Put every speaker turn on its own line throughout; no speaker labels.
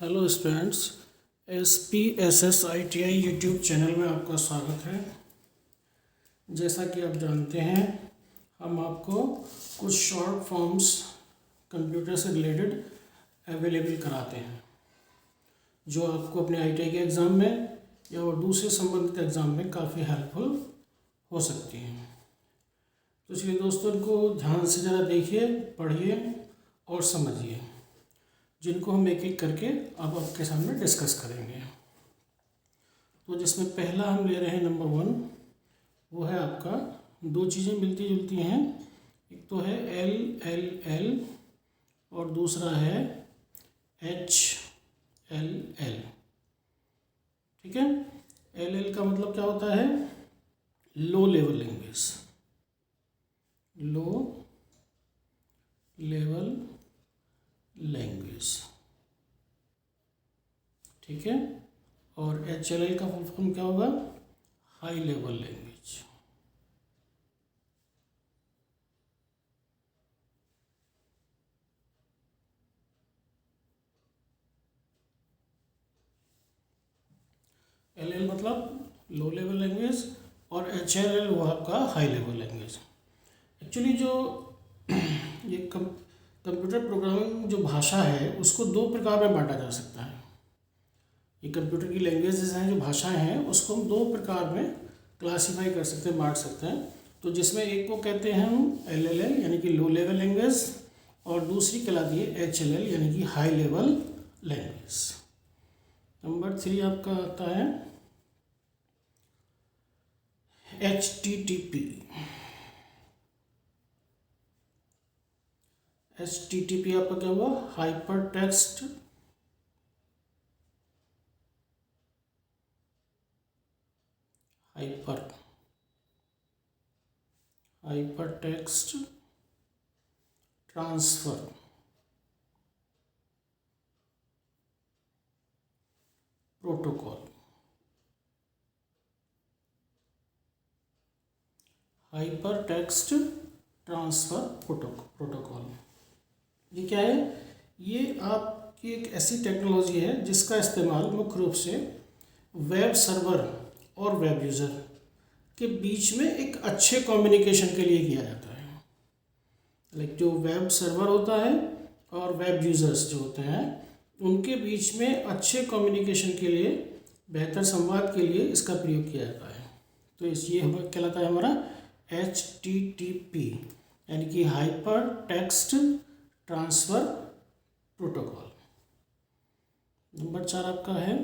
Hello students, SPSS ITI YouTube channel में आपका स्वागत है। जैसा कि आप जानते हैं, हम आपको कुछ शॉर्ट फॉर्म्स कंप्यूटर से रिलेटेड अवेलेबल कराते हैं जो आपको अपने ITI के एग्ज़ाम में या और दूसरे संबंधित एग्ज़ाम में काफ़ी हेल्पफुल हो सकती हैं। तो चलिए दोस्तों, इनको ध्यान से ज़रा देखिए, पढ़िए और समझिए, जिनको हम एक एक करके अब आपके सामने डिस्कस करेंगे। तो जिसमें पहला हम ले रहे हैं नंबर 1, वो है आपका, दो चीज़ें मिलती जुलती हैं। एक तो है LLL और दूसरा है HLL। ठीक है, LL का मतलब क्या होता है? Low level language, low level language. ठीक है, और HLL का फुल फॉर्म क्या होगा? High level language. LL मतलब लो लेवल लैंग्वेज और HLL वो आपका हाई लेवल लैंग्वेज। एक्चुअली जो ये कंप्यूटर प्रोग्रामिंग जो भाषा है उसको दो प्रकार में बांटा जा सकता है। ये कंप्यूटर की लैंग्वेजेस हैं, जो भाषाएं हैं, उसको हम दो प्रकार में क्लासीफाई कर सकते हैं, बांट सकते हैं। तो जिसमें एक को कहते हैं हम LLL यानी कि लो लेवल लैंग्वेज, और दूसरी कहलाती है HLL यानी कि हाई लेवल लैंग्वेज। नंबर 3 आपका आता है HTTP। HTTP आपका क्या हुआ? Hyper text transfer protocol. Hyper text transfer protocol, ये क्या है? ये आपकी एक ऐसी टेक्नोलॉजी है जिसका इस्तेमाल मुख्य रूप से वेब सर्वर और वेब यूज़र के बीच में एक अच्छे कम्युनिकेशन के लिए किया जाता है। लाइक जो वेब सर्वर होता है और वेब यूज़र्स जो होते हैं, उनके बीच में अच्छे कम्युनिकेशन के लिए, बेहतर संवाद के लिए इसका प्रयोग किया जाता है। तो इस ये कहलाता है हमारा HTTP यानी कि hyper text transfer protocol. Number 4 आपका है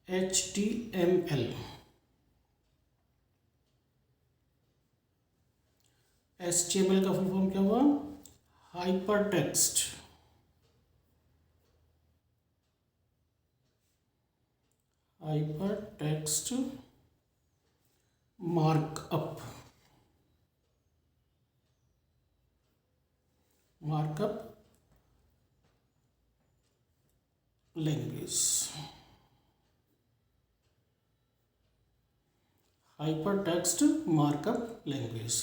HTML। HTML का फुल फॉर्म क्या हुआ? Hyper text markup language. Hyper text markup language.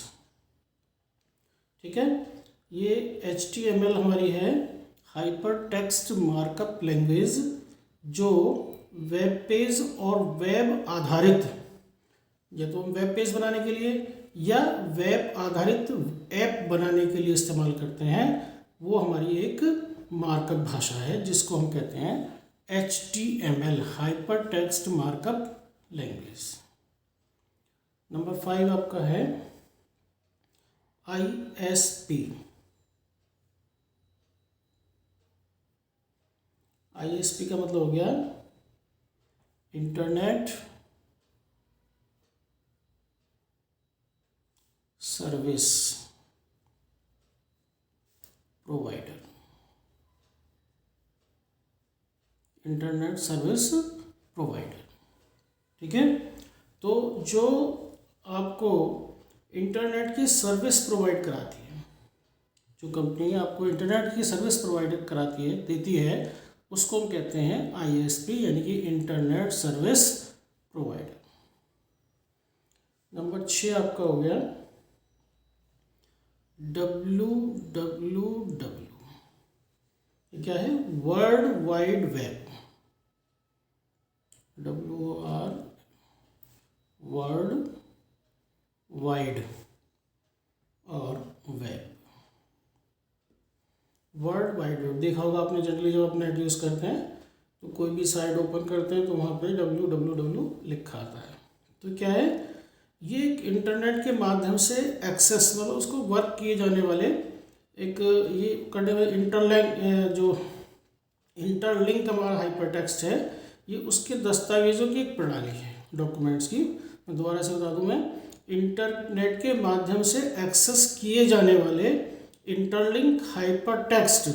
ठीक है, ये HTML हमारी है हाइपर टेक्स्ट मार्कअप लैंग्वेज, जो वेब पेज और वेब आधारित, या तो हम वेब पेज बनाने के लिए या वेब आधारित ऐप बनाने के लिए इस्तेमाल करते हैं, वो हमारी एक मार्कअप भाषा है जिसको हम कहते हैं HTML hyper text markup language. Number 5 आपका है ISP। ISP का मतलब हो गया internet service provider. Internet service provider. ठीक है, तो जो आपको इंटरनेट की सर्विस प्रोवाइड कराती है, जो कंपनी आपको इंटरनेट की सर्विस प्रोवाइड कराती है, देती है, उसको हम कहते हैं ISP यानी कि इंटरनेट सर्विस प्रोवाइडर। नंबर 6 आपका हो गया WWW। ये क्या है? World wide web, WOR, world wide और वेब। वर्ल्ड वाइड वेब देखा होगा आपने, जनरली जब आप नेट यूज़ करते हैं तो कोई भी साइट ओपन करते हैं तो वहाँ पे www लिखा आता है। तो क्या है? ये एक इंटरनेट के माध्यम से एक्सेस, मतलब उसको वर्क किए जाने वाले एक ये करने वाले जो इंटरलिंक हमारा हाइपरटेक्स्ट है, ये उसके दस्तावेज़ों की एक प्रणाली है, डॉक्यूमेंट्स की। मैं दोबारा से बता दूं, मैं इंटरनेट के माध्यम से एक्सेस किए जाने वाले इंटरलिंक हाइपरटेक्स्ट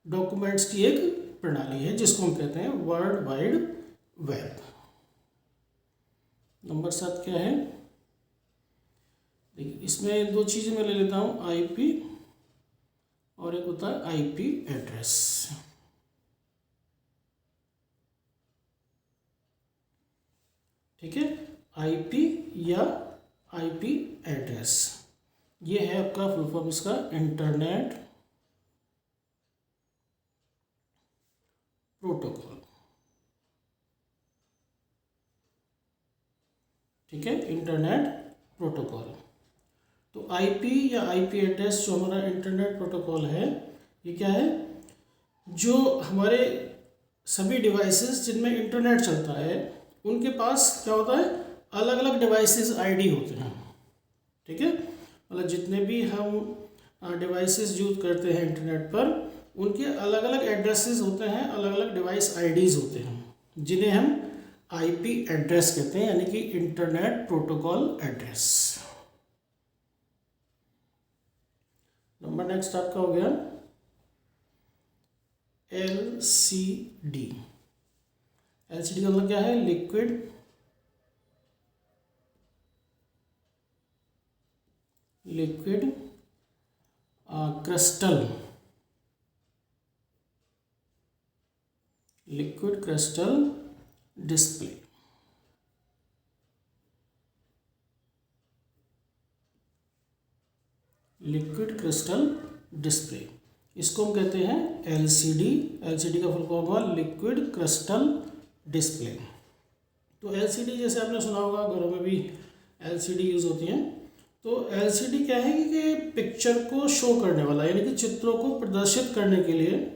डॉक्यूमेंट्स की एक प्रणाली है, जिसको हम कहते हैं वर्ल्ड वाइड वेब। नंबर 7 क्या है? देखिए, इसमें दो चीज़ें मैं ले लेता हूँ, IP और एक होता है IP एड्रेस। ठीक है, IP या IP एड्रेस, ये है आपका फुल फॉर्म इसका, इंटरनेट प्रोटोकॉल। ठीक है, इंटरनेट प्रोटोकॉल। तो IP या IP एड्रेस जो हमारा इंटरनेट प्रोटोकॉल है, ये क्या है? जो हमारे सभी डिवाइसेस जिनमें इंटरनेट चलता है, उनके पास क्या होता है? अलग अलग डिवाइसेस ID होते हैं। ठीक है, मतलब जितने भी हम डिवाइसेस यूज करते हैं इंटरनेट पर, उनके अलग अलग एड्रेसेस होते हैं, अलग अलग डिवाइस IDs होते हैं, जिन्हें हम IP एड्रेस कहते हैं, यानी कि internet protocol address. Number next आपका हो गया LCD। LCD का मतलब क्या है? Liquid crystal, liquid crystal display. Liquid crystal display, इसको हम कहते हैं LCD। LCD का फुल फॉर्म हुआ लिक्विड क्रिस्टल डिस्प्ले। तो LCD जैसे आपने सुना होगा, घरों में भी LCD यूज़ होती हैं। तो LCD क्या है कि पिक्चर को शो करने वाला, यानी कि चित्रों को प्रदर्शित करने के लिए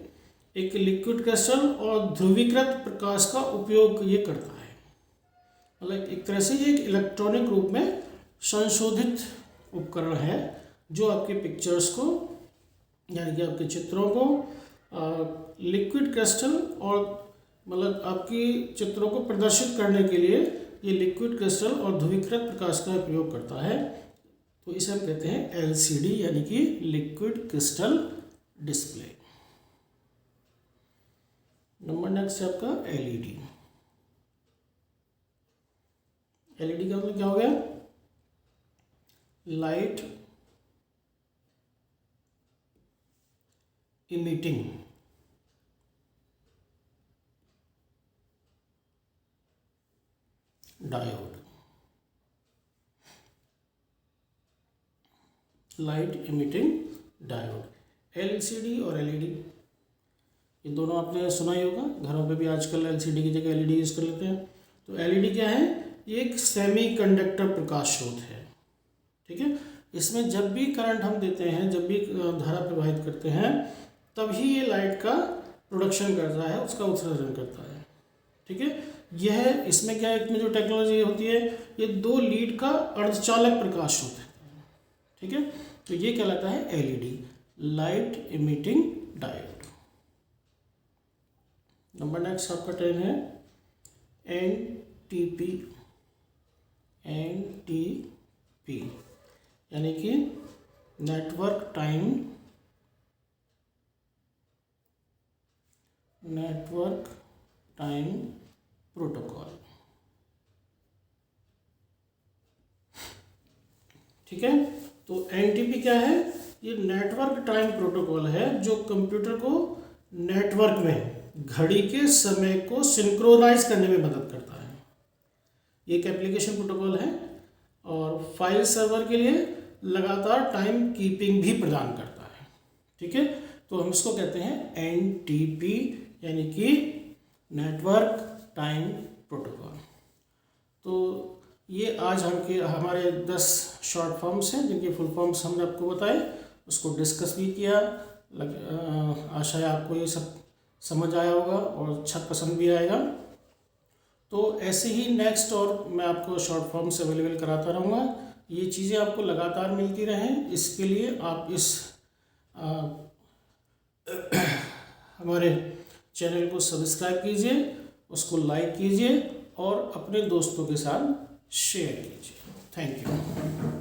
एक लिक्विड क्रिस्टल और ध्रुवीकृत प्रकाश का उपयोग ये करता है। मतलब एक तरह से ये एक इलेक्ट्रॉनिक रूप में संशोधित उपकरण है, जो आपके पिक्चर्स को, यानी कि आपके चित्रों को लिक्विड क्रिस्टल और मतलब आपकी चित्रों को प्रदर्शित करने के लिए ये लिक्विड क्रिस्टल और ध्रुवीकृत प्रकाश का उपयोग करता है। तो इसे हम कहते हैं LCD, यानी कि liquid crystal display. Number next है आपका LED। LED का मतलब क्या हो गया? Light emitting diode. Light emitting diode, LCD और LED, ये दोनों आपने सुना ही होगा। घरों पे भी आजकल LCD की जगह LED यूज़ कर लेते हैं। तो LED क्या है? ये एक सेमी कंडक्टर प्रकाश स्रोत है। ठीक है, इसमें जब भी करंट हम देते हैं, जब भी धारा प्रवाहित करते हैं, तभी ये लाइट का प्रोडक्शन करता है, उसका उत्सर्जन करता है। ठीक है, यह इसमें क्या है, इसमें जो टेक्नोलॉजी होती है, ये 2 लीड का अर्धचालक प्रकाश स्रोत है। ठीक है, तो ये कहलाता है LED, light emitting diode. Number next आपका 10 है NTP। NTP यानी कि नेटवर्क टाइम प्रोटोकॉल। ठीक है, तो NTP क्या है? ये नेटवर्क टाइम प्रोटोकॉल है, जो कंप्यूटर को नेटवर्क में घड़ी के समय को सिंक्रोनाइज करने में मदद करता है। ये एक एप्लीकेशन प्रोटोकॉल है और फाइल सर्वर के लिए लगातार टाइम कीपिंग भी प्रदान करता है। ठीक है, तो हम इसको कहते हैं NTP, यानी कि नेटवर्क टाइम प्रोटोकॉल। तो ये आज हमारे 10 शॉर्ट फॉर्म्स हैं जिनके फुल फॉर्म्स हमने आपको बताए, उसको डिस्कस भी किया। आशा है आपको ये सब समझ आया होगा और अच्छा पसंद भी आएगा। तो ऐसे ही नेक्स्ट और मैं आपको शॉर्ट फॉर्म्स अवेलेबल कराता रहूँगा। ये चीज़ें आपको लगातार मिलती रहें, इसके लिए आप इस हमारे चैनल को सब्सक्राइब कीजिए, उसको लाइक कीजिए और अपने दोस्तों के साथ शेयर कीजिए। Thank you.